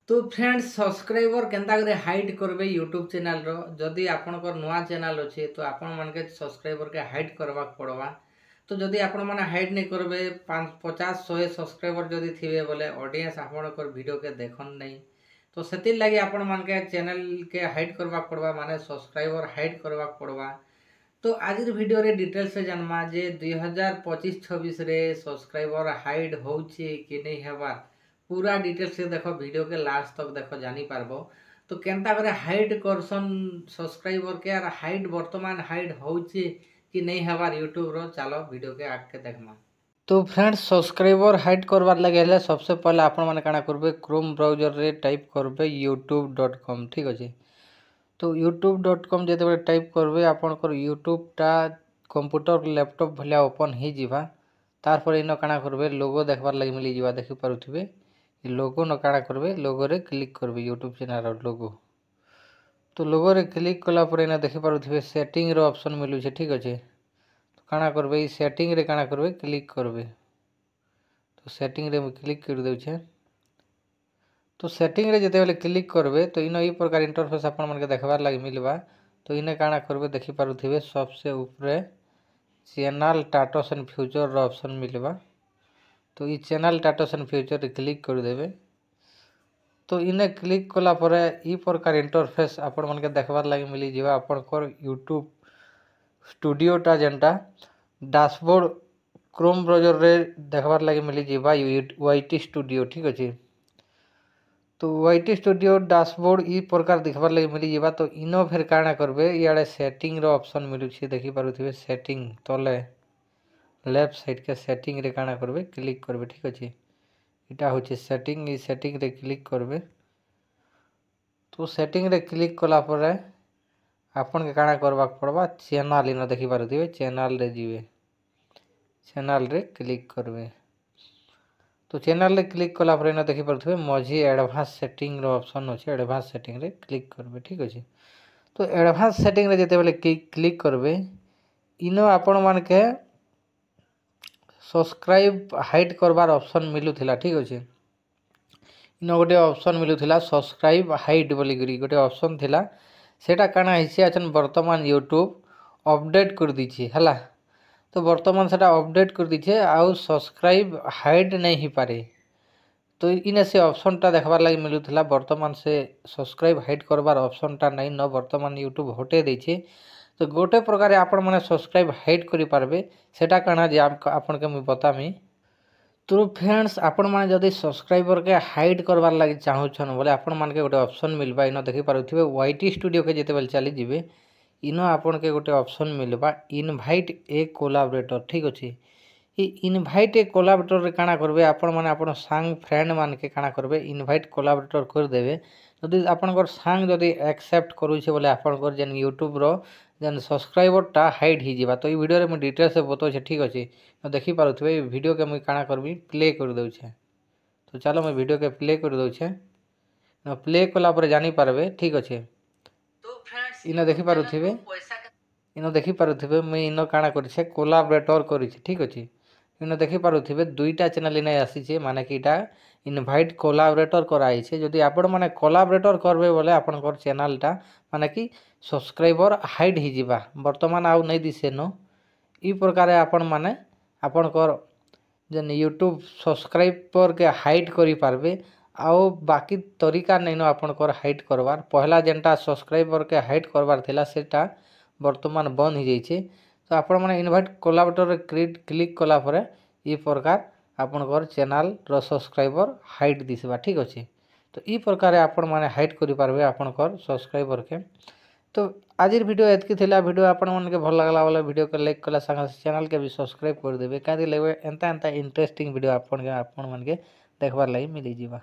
तो friends subscriber Kenta करे hide करबे यूट्यूब चैनल रो जदि आपनकर नुआ चैनल अच्छे तो आपण मान के सब्सक्राइबर के हाइड करबा पड़वा। तो जदि आपण माने हाइड नहीं करबे 50-100 सब्सक्राइबर जदि थिबे बोले ऑडियंस आपनकर वीडियो के देखन नहीं। तो सेति लागि आपण मान के चैनल के हाइड करबा पड़वा माने सब्सक्राइबर हाइड करबा पड़वा। तो आज वीडियो रे डिटेल से जानमा जे 2025-26 रे सब्सक्राइबर हाइड होउची कि नहीं हेबा पूरा डिटेल से देखो वीडियो के लास्ट तक देखो जानी पारबो। तो केनता करे हाइड करसन सब्सक्राइबर के और हाइड वर्तमान हाइड होउची कि नहीं हेबार यूट्यूब रो चलो वीडियो के आके देखमा। तो फ्रेंड्स सब्सक्राइबर हाइड करबार लगे हेले सबसे पहले आपण माने काना करबे क्रोम ब्राउजर रे टाइप करबे youtube.com ठीक अछि। तो youtube.com जेते बेले टाइप करबे आपनकर यूट्यूब टा कंप्यूटर लैपटॉप भलिया ओपन ही जिवा। तार पर इनो काना करबे लोगो देखबार लागि मिली जिवा देखि पारुथिबे। लोगो न काना करबे लोगो रे क्लिक करबे यूट्यूब चैनल रो लोगो। तो लोगो रे क्लिक कला पर इना देखि पारुथिबे सेटिंग रो ऑप्शन मिलु छे ठीक अछि। तो काना करबे ई सेटिंग रे काना करबे क्लिक करबे। तो सेटिंग रे क्लिक कर देउ छे। तो सेटिंग रे जेते बेले क्लिक करबे तो इनो ई प्रकार इंटरफेस आपन मन के देखबार लागि मिलबा। तो इने काना करबे देखि पारुथिबे सबसे ऊपरे चैनल स्टेटस एंड फ्यूचर रो ऑप्शन मिलबा। तो ई चैनल स्टेटस एंड फ्यूचर रे क्लिक कर देबे। तो इने क्लिक कला परे ई प्रकार इंटरफेस आपन मन के देखबार लागि मिली जिवा आपन कर यूट्यूब स्टूडियो टा जेंटा डैशबोर्ड क्रोम ब्राउजर रे देखबार लागि मिली जिवा वाईटी स्टूडियो ठीक अछि। तो वाईटी स्टूडियो डैशबोर्ड ई प्रकार देखबार लागि मिली जिवा। तो इनो फिर काना करबे इयाडे सेटिंग रो ऑप्शन मिलु छी देखि पारुथिबे सेटिंग तले लेफ्ट साइड के सेटिंग रे काना करबे क्लिक करबे ठीक अछि। इटा होची सेटिंग ई सेटिंग रे क्लिक करबे। तो सेटिंग रे क्लिक कला परे आपन के काना करबा पड़बा चैनल इनो देखि पारुथिबे चैनल रे जिवे चैनल रे क्लिक करबे। तो चैनल रे क्लिक कला परे इनो देखि पारुथिबे मझी एडवांस सेटिंग रो ऑप्शन अछि एडवांस सेटिंग रे क्लिक करबे ठीक अछि। तो एडवांस सेटिंग रे जेते बेले क्लिक करबे इनो आपन मान के सब्सक्राइब हाइड करबार ऑप्शन मिलुथिला ठीक अछि। इनो गोटे ऑप्शन मिलुथिला सब्सक्राइब हाइड बोली गरी गोटे ऑप्शन थिला सेटा काना हिसे अछन वर्तमान यूट्यूब अपडेट कर दिछि हला। तो वर्तमान सेटा अपडेट कर दिछे आउ सब्सक्राइब हाइड नहीं ही पारे। तो इने से ऑप्शन टा देखबार लागि मिलुथिला वर्तमान से सब्सक्राइब हाइड करबार ऑप्शन टा नहीं न वर्तमान यूट्यूब हटे देछे। तो गोटे प्रकार आपण माने सब्सक्राइब हाइड करि पारबे सेटा काना जे आपण के मैं बतामी। तो फ्रेंड्स आपण माने जदि सब्सक्राइबर के हाइड करबार लागि चाहूछन बोले आपण मान के गोटे ऑप्शन मिलबा इनो देखि पारुथिबे वाईटी स्टूडियो के जेते बेल चली जिवे इनो आपण के गोटे ऑप्शन मिलबा इनवाइट ए कोलैबोरेटर ठीक अछि। ई इनवाइट ए कोलैबोरेटर रे काना करबे आपण माने आपण संग फ्रेंड मान के काना करबे इनवाइट कोलैबोरेटर कर देबे। जदि आपनकर संग जदि एक्सेप्ट करू छे बोले आपनकर जेन यूट्यूब रो जेन सब्सक्राइबर टा हाइड ही जिबा। तो ई वीडियो रे मैं डिटेल से बतो छे ठीक अछि। तो देखि पारुथिबे वीडियो के मैं काना करबी प्ले कर दउ छे। तो चलो मैं वीडियो के प्ले कर दउ छे। प्ले कला पर जानी पारबे ठीक अछि। तो फ्रेंड्स इनो देखि पारुथिबे इनो देखि पारुथिबे मैं इनो काना करि छे कोलैबोरेटर करि छे ठीक अछि। इनो देखि पारुथिबे दुईटा चैनल इने आसी छे माने कि इटा इनवाइट कोलैबोरेटर कराई छे। जदि आपण माने कोलैबोरेटर करबे बोले आपनकर चैनल टा माने कि सब्सक्राइबर हाइड ही जिबा वर्तमान आउ नहीं दिसे नो। ई प्रकार आपण माने आपनकर जेन यूट्यूब सब्सक्राइबर के हाइड करि पारबे आउ बाकी तरीका नहीं न आपनकर हाइड करबार पहला जेनटा सब्सक्राइबर के हाइड करबार थिला सेटा वर्तमान बंद ही जाइछे। तो आपण माने इनवाइट कोलैबोरेटर रे क्लिक कला परे ई प्रकार आपनकर चैनल रो सब्सक्राइबर हाइड दिसबा ठीक अछि। तो ई प्रकार आपण माने हाइड करि पारबे आपनकर सब्सक्राइबर के। तो आज वीडियो एतकी थिला वीडियो आपण मन के भल लागला वाला वीडियो के लाइक कला संग चैनल के भी सब्सक्राइब कर देबे कादी लेबे एंता इंटरेस्टिंग वीडियो आपण मन के देखबार लागि मिली जिबा।